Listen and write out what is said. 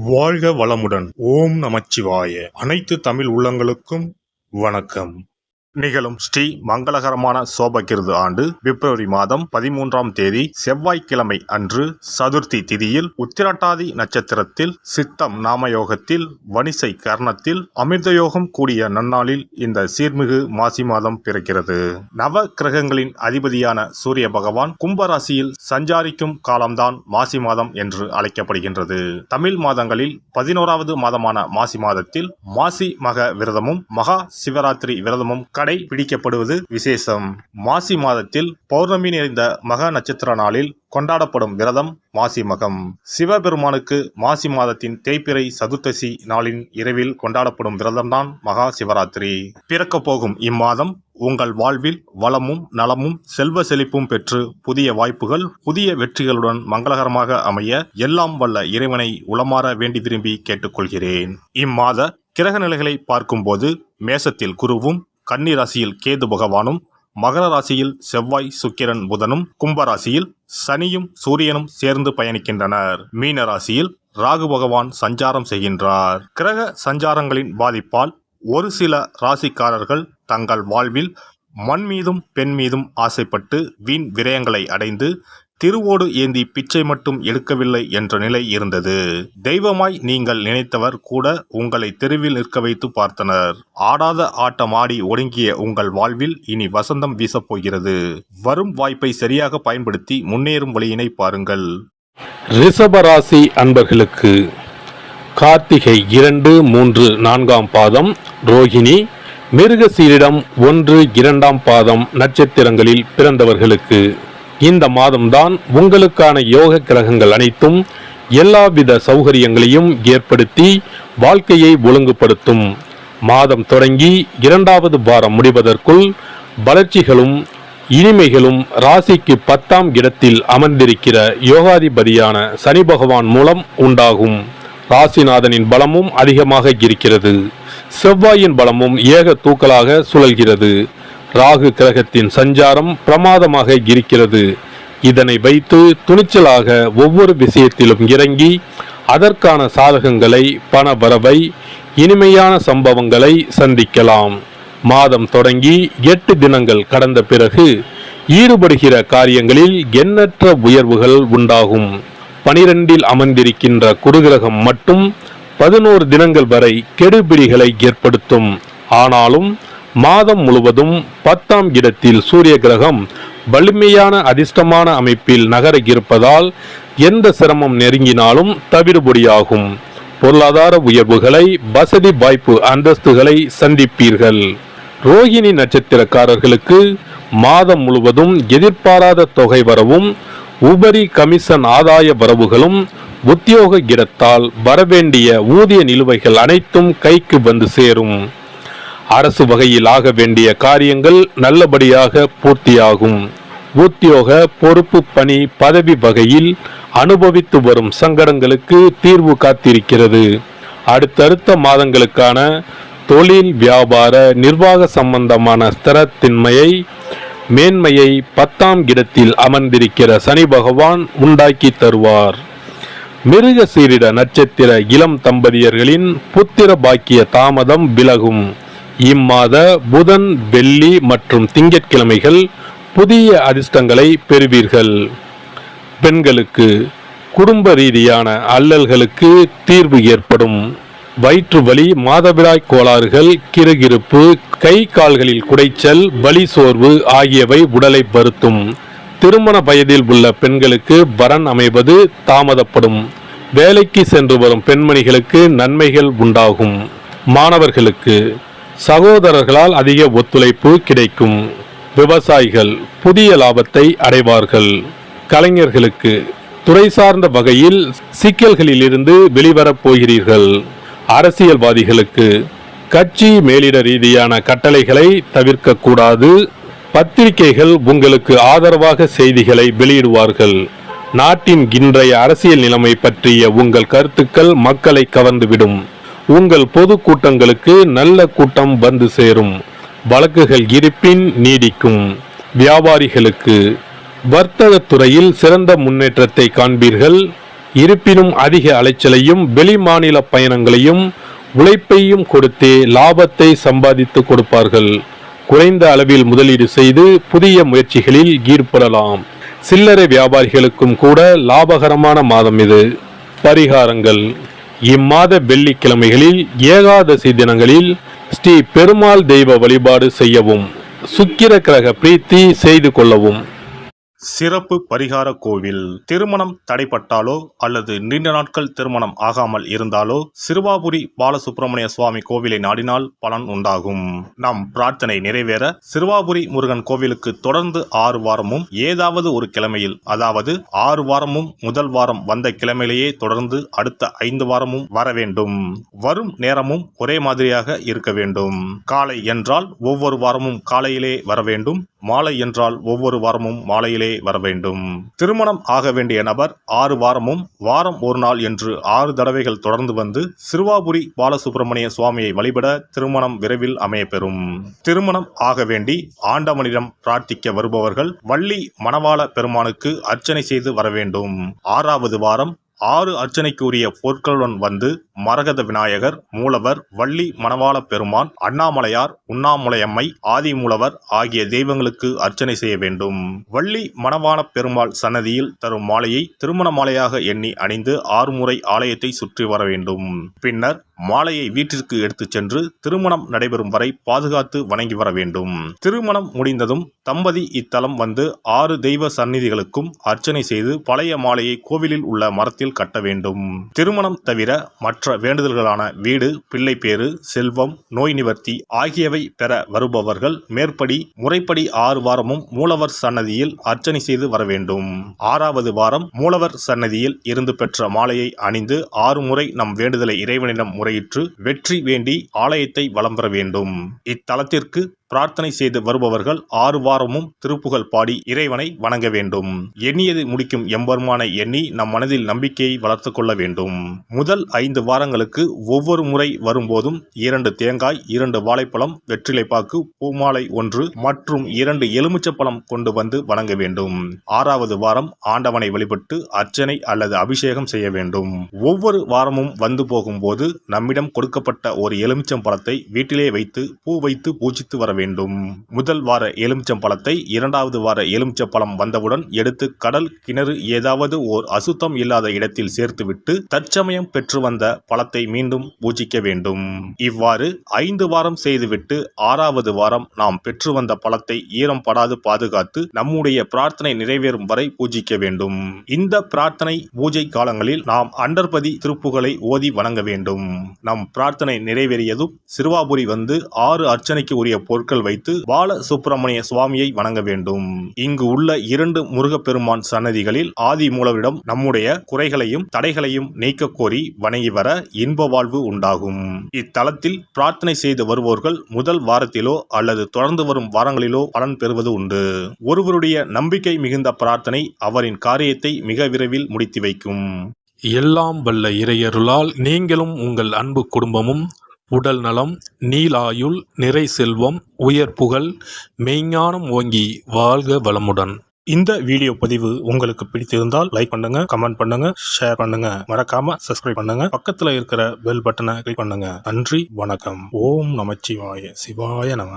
வாழ்க வளமுடன். ஓம் நமச்சிவாய. அனைத்து தமிழ் உள்ளங்களுக்கும் வணக்கம். நிகழும் ஸ்ரீ மங்களகரமான சோபகிருது ஆண்டு பிப்ரவரி மாதம் 13ஆம் தேதி செவ்வாய்க்கிழமை அன்று சதுர்த்தி திதியில் உத்திரட்டாதி நட்சத்திரத்தில் சித்தம் நாமயோகத்தில் வணிசை கர்ணத்தில் அமிர்தயோகம் கூடிய நன்னாளில் இந்த சீர்மிகு மாசி மாதம் பிறக்கிறது. நவ கிரகங்களின் அதிபதியான சூரிய பகவான் கும்பராசியில் சஞ்சாரிக்கும் காலம்தான் மாசி மாதம் என்று அழைக்கப்படுகின்றது. தமிழ் மாதங்களில் 11வது மாதமான மாசி மாதத்தில் மாசி மக விரதமும் மகா சிவராத்திரி விரதமும் கடைபிடிக்கப்படுவது விசேஷம். மாசி மாதத்தில் பௌர்ணமி நிறைந்த மக நட்சத்திர நாளில் கொண்டாடப்படும் விரதம் மாசி மகம். சிவபெருமானுக்கு மாசி மாதத்தின் தேய்பிறை சதுர்த்தசி நாளின் இரவில் கொண்டாடப்படும் விரதம்தான் மகா சிவராத்திரி. பிறக்க போகும் இம்மாதம் உங்கள் வாழ்வில் வளமும் நலமும் செல்வ செழிப்பும் பெற்று புதிய வாய்ப்புகள் புதிய வெற்றிகளுடன் மங்களகரமாக அமைய எல்லாம் வல்ல இறைவனை உளமாற வேண்டி விரும்பி கேட்டுக்கொள்கிறேன். இம்மாத கிரக நிலைகளை பார்க்கும்போது மேசத்தில் குருவும் கன்னி ராசியில் கேது பகவானும் மகர ராசியில் செவ்வாய் சுக்கிரன் புதனும் கும்பராசியில் சனியும் சூரியனும் சேர்ந்து பயணிக்கின்றனர். மீன ராசியில் ராகு பகவான் சஞ்சாரம் செய்கின்றார். கிரக சஞ்சாரங்களின் பாதிப்பால் ஒரு சில ராசிக்காரர்கள் தங்கள் வாழ்வில் மண் மீதும் பெண் மீதும் ஆசைப்பட்டு வீண் விரயங்களை அடைந்து திருவோடு ஏந்தி பிச்சை மட்டும் எடுக்கவில்லை என்ற நிலை இருந்தது. தெய்வமாய் நீங்கள் நினைத்தவர் கூட உங்களை தெருவில் நிற்க வைத்து பார்த்தனர். ஆடாத ஆட்டம் ஆடி ஒடுங்கிய உங்கள் வாழ்வில் இனி வசந்தம் வீசப்போகிறது. வரும் வாய்ப்பை சரியாக பயன்படுத்தி முன்னேறும் வழியினை பாருங்கள். ரிஷபராசி அன்பர்களுக்கு கார்த்திகை 2, 3, 4ஆம் பாதம், ரோகிணி, மிருகசீரிடம் 1, 2ஆம் பாதம் நட்சத்திரங்களில் பிறந்தவர்களுக்கு இந்த மாதம்தான் உங்களுக்கான யோக கிரகங்கள் அனைத்தும் எல்லாவித சௌகரியங்களையும் ஏற்படுத்தி வாழ்க்கையை ஒழுங்குபடுத்தும். மாதம் தொடங்கி 2வது வாரம் முடிவதற்குள் வளர்ச்சிகளும் இனிமைகளும் ராசிக்கு 10ஆம் இடத்தில் அமர்ந்திருக்கிற யோகாதிபதியான சனி பகவான் மூலம் உண்டாகும். ராசிநாதனின் பலமும் அதிகமாக இருக்கிறது. செவ்வாயின் பலமும் ஏக தூக்கலாக சுழல்கிறது. ராகு கிரகத்தின் சஞ்சாரம் பிரமாதமாக இருக்கிறது. இதனை வைத்து துணிச்சலாக ஒவ்வொரு விஷயத்திலும் இறங்கி அதற்கான சாதகங்களை, பண வரவை, இனிமையான சம்பவங்களை சந்திக்கலாம். மாதம் தொடங்கி 8 தினங்கள் கடந்த பிறகு ஈடுபடுகிற காரியங்களில் எண்ணற்ற உயர்வுகள் உண்டாகும். 12இல் அமர்ந்திருக்கின்ற குருகிரகம் மட்டும் 11 தினங்கள் வரை கெடுபிடிகளை ஏற்படுத்தும். ஆனாலும் மாதம் முழுவதும் 10ஆம் இடத்தில் சூரிய கிரகம் வலிமையான அதிர்ஷ்டமான அமைப்பில் நகர இருப்பதால் எந்த சிரமம் நெருங்கினாலும் தவிடுபொடியாகும். பொருளாதார உயர்வுகளை, வசதி வாய்ப்பு அந்தஸ்துகளை சந்திப்பீர்கள். ரோகிணி நட்சத்திரக்காரர்களுக்கு மாதம் முழுவதும் எதிர்பாராத தொகை வரவும் உபரி கமிஷன் ஆதாய வரவுகளும் உத்தியோக இடத்தால் வரவேண்டிய ஊதிய நிலுவைகள் அனைத்தும் கைக்கு வந்து சேரும். அரசு வகையில் ஆக வேண்டிய காரியங்கள் நல்லபடியாக பூர்த்தியாகும். உத்தியோக பொறுப்பு பணி பதவி வகையில் அனுபவித்து வரும் சங்கடங்களுக்கு தீர்வு காத்திருக்கிறது. அடுத்தடுத்த மாதங்களுக்கான தொழில் வியாபார நிர்வாக சம்பந்தமான ஸ்திரத்தின்மையை மேன்மையை 10ஆம் இடத்தில் அமர்ந்திருக்கிற சனி பகவான் உண்டாக்கி தருவார். மிருக சீரிட நட்சத்திர இளம் தம்பதியர்களின் புத்திர பாக்கிய தாமதம் விலகும். இம்மாத புதன், வெள்ளி மற்றும் திங்கட்கிழமைகள் புதிய அதிர்ஷ்டங்களை பெறுவீர்கள். பெண்களுக்கு குடும்ப ரீதியான அல்லல்களுக்கு தீர்வு ஏற்படும். வயிற்று வலி, மாதவிடாய் கோளாறுகள், கிறுகிறுப்பு, கை கால்களில் குடைச்சல், வலி சோர்வு ஆகியவை உடலை வருத்தும். திருமண வயதில் உள்ள பெண்களுக்கு வரன் அமைவது தாமதப்படும். வேலைக்கு சென்று வரும் பெண்மணிகளுக்கு நன்மைகள் உண்டாகும். மாணவர்களுக்கு சகோதரர்களால் அதிக ஒத்துழைப்பு கிடைக்கும். விவசாயிகள் புதிய லாபத்தை அடைவார்கள். கலைஞர்களுக்கு துறை சார்ந்த வகையில் சிக்கல்களில் இருந்து வெளிவரப் போகிறீர்கள். அரசியல்வாதிகளுக்கு கட்சி மேலிட ரீதியான கட்டளைகளை தவிர்க்க கூடாது. பத்திரிகைகள் உங்களுக்கு ஆதரவாக செய்திகளை வெளியிடுவார்கள். நாட்டின் இன்றைய அரசியல் நிலைமை பற்றிய உங்கள் கருத்துக்கள் மக்களை கவர்ந்துவிடும். உங்கள் பொது கூட்டங்களுக்கு நல்ல கூட்டம் வந்து சேரும். வழக்குகள் இருப்பின் நீடிக்கும். வியாபாரிகளுக்கு வர்த்தகத் துறையில் சிறந்த முன்னேற்றத்தை காண்பீர்கள். இருப்பினும் அதிக அலைச்சலையும் வெளிமாநில பயணங்களையும் உழைப்பையும் கொடுத்தே லாபத்தை சம்பாதித்து கொடுப்பார்கள். குறைந்த அளவில் முதலீடு செய்து புதிய முயற்சிகளில் ஈடுபடலாம். சில்லறை வியாபாரிகளுக்கும் கூட லாபகரமான மாதம் இது. பரிகாரங்கள்: இம்மாத வெள்ளிக்கிழமைகளில் ஏகாதசி தினங்களில் ஸ்ரீ பெருமாள் தெய்வ வழிபாடு செய்யவும். சுக்கிர கிரக பிரீத்தி செய்து கொள்ளவும். சிறப்பு பரிகார கோவில். திருமணம் தடைப்பட்டாலோ அல்லது நீண்ட நாட்கள் திருமணம் ஆகாமல் இருந்தாலோ சிறுவாபுரி பாலசுப்பிரமணிய சுவாமி கோவிலை நாடினால் பலன் உண்டாகும். நம் பிரார்த்தனை நிறைவேற சிறுவாபுரி முருகன் கோவிலுக்கு தொடர்ந்து 6 வாரமும் ஏதாவது ஒரு கிழமையில், அதாவது 6 வாரமும் முதல் வாரம் வந்த கிழமையிலேயே தொடர்ந்து அடுத்த 5 வாரமும் வர வேண்டும். வரும் நேரமும் ஒரே மாதிரியாக இருக்க வேண்டும். காலை என்றால் ஒவ்வொரு வாரமும் காலையிலே வர வேண்டும். மாலை என்றால் ஒவ்வொரு வாரமும் மாலையிலே வர வேண்டும். திருமணம் ஆக வேண்டிய நபர் 6 வாரமும் வாரம் ஒரு நாள் என்று 6 தடவைகள் தொடர்ந்து வந்து சிறுவாபுரி பாலசுப்பிரமணிய சுவாமியை வழிபட திருமணம் விரைவில் அமையப்பெறும். திருமணம் ஆக வேண்டி ஆண்டவனிடம் பிரார்த்திக்க வருபவர்கள் வள்ளி மணவாள பெருமானுக்கு அர்ச்சனை செய்து வர வேண்டும். 6வது வாரம் 6 அர்ச்சனைக்குரிய பொருட்களுடன் வந்து மரகத விநாயகர், மூலவர், வள்ளி மணவாள பெருமான், அண்ணாமலையார், உண்ணாமுலையம்மை, ஆதிமூலவர் ஆகிய தெய்வங்களுக்கு அர்ச்சனை செய்ய வேண்டும். வள்ளி மணவாள பெருமாள் சன்னதியில் தரும் மாலையை திருமண மாலையாக எண்ணி அணிந்து 6 முறை ஆலயத்தை சுற்றி வர வேண்டும். பின்னர் மாலையை வீட்டிற்கு எடுத்துச் சென்று திருமணம் நடைபெறும் வரை பாதுகாத்து வணங்கி வர வேண்டும். திருமணம் முடிந்ததும் தம்பதி இத்தலம் வந்து 6 தெய்வ சந்நிதிகளுக்கும் அர்ச்சனை செய்து பழைய மாலையை கோவிலில் உள்ள மரத்தில் கட்ட வேண்டும். திருமணம் தவிர மற்ற வேண்டுதல்களான வீடு, பிள்ளை பேறு, செல்வம், நோய் நிவர்த்தி ஆகியவை பெற வருபவர்கள் மேற்படி முறைப்படி 6 வாரமும் மூலவர் சன்னதியில் அர்ச்சனை செய்து வர வேண்டும். 6வது வாரம் மூலவர் சன்னதியில் இருந்து பெற்ற மாலையை அணிந்து 6 முறை நம் வேண்டுதலை இறைவனிடம் முறையிட்டு வெற்றி வேண்டி ஆலயத்தை வலம் பெற வேண்டும். இத்தலத்திற்கு பிரார்த்தனை செய்து வருபவர்கள் 6 வாரமும் திருப்புகழ் பாடி இறைவனை வணங்க வேண்டும். எண்ணியது முடிக்கும் எம்பெருமானை எண்ணி நம் மனதில் நம்பிக்கையை வளர்த்து கொள்ள வேண்டும். முதல் 5 வாரங்களுக்கு ஒவ்வொரு முறை வரும்போதும் 2 தேங்காய், 2 வாழைப்பழம், வெற்றிலைப்பாக்கு, பூமாலை 1 மற்றும் 2 எலுமிச்சப்பழம் கொண்டு வந்து வணங்க வேண்டும். 6வது வாரம் ஆண்டவனை வழிபட்டு அர்ச்சனை அல்லது அபிஷேகம் செய்ய வேண்டும். ஒவ்வொரு வாரமும் வந்து போகும்போது நம்மிடம் கொடுக்கப்பட்ட ஒரு எலுமிச்சம் பழத்தை வீட்டிலே வைத்து பூ வைத்து பூஜித்து வர வேண்டும். முதல் வார எலுமிச்சம் பழத்தை 2வது வார எலுமிச்சம் பழம் வந்தவுடன் எடுத்து கடல், கிணறு ஏதாவது ஓர் அசுத்தம் இல்லாத இடத்தில் சேர்த்துவிட்டு தற்சமயம் பெற்று வந்த பழத்தை மீண்டும் பூஜிக்க வேண்டும். இவ்வாறு 5 வாரம் செய்துவிட்டு 6வது வாரம் நாம் பெற்று வந்த பழத்தை ஈரம் படாது பாதுகாத்து நம்முடைய பிரார்த்தனை நிறைவேறும் வரை பூஜிக்க வேண்டும். இந்த பிரார்த்தனை பூஜை காலங்களில் நாம் அண்டர்பதி திருப்புகளை ஓதி வணங்க வேண்டும். நம் பிரார்த்தனை நிறைவேறியதும் சிறுவாபுரி வந்து 6 அர்ச்சனைக்கு உரிய பொருட்கள் வைத்து பால சுப்பிரமணிய சுவாமியை வணங்க வேண்டும். இங்கு உள்ள 2 முருகப்பெருமான் சன்னதிகளில் ஆதி மூலவிடம் நம்முடைய குறைகளையும் தடைகளையும் நீக்க கோரி வணங்கி வர இன்ப வாழ்வு உண்டாகும். இத்தலத்தில் பிரார்த்தனை செய்து வருவோர்கள் முதல் வாரத்திலோ அல்லது தொடர்ந்து வரும் வாரங்களிலோ பலன் பெறுவது உண்டு. ஒருவருடைய நம்பிக்கை மிகுந்த பிரார்த்தனை அவரின் காரியத்தை மிக விரைவில் முடித்து வைக்கும். எல்லாம் வல்ல இறையருளால் நீங்களும் உங்கள் அன்பு குடும்பமும் உடல் நலம், நீலாயுள், நிறை செல்வம், உயர் புகழ், மெய்ஞானம் ஓங்கி வாழ்க வளமுடன். இந்த வீடியோ பதிவு உங்களுக்கு பிடித்திருந்தால் லைக் பண்ணுங்க, கமெண்ட் பண்ணுங்க, ஷேர் பண்ணுங்க, மறக்காம சப்ஸ்கிரைப் பண்ணுங்க, பக்கத்துல இருக்கிற பெல் பட்டனை கிளிக் பண்ணுங்க. நன்றி, வணக்கம். ஓம் நமச்சிவாய. சிவாய நம.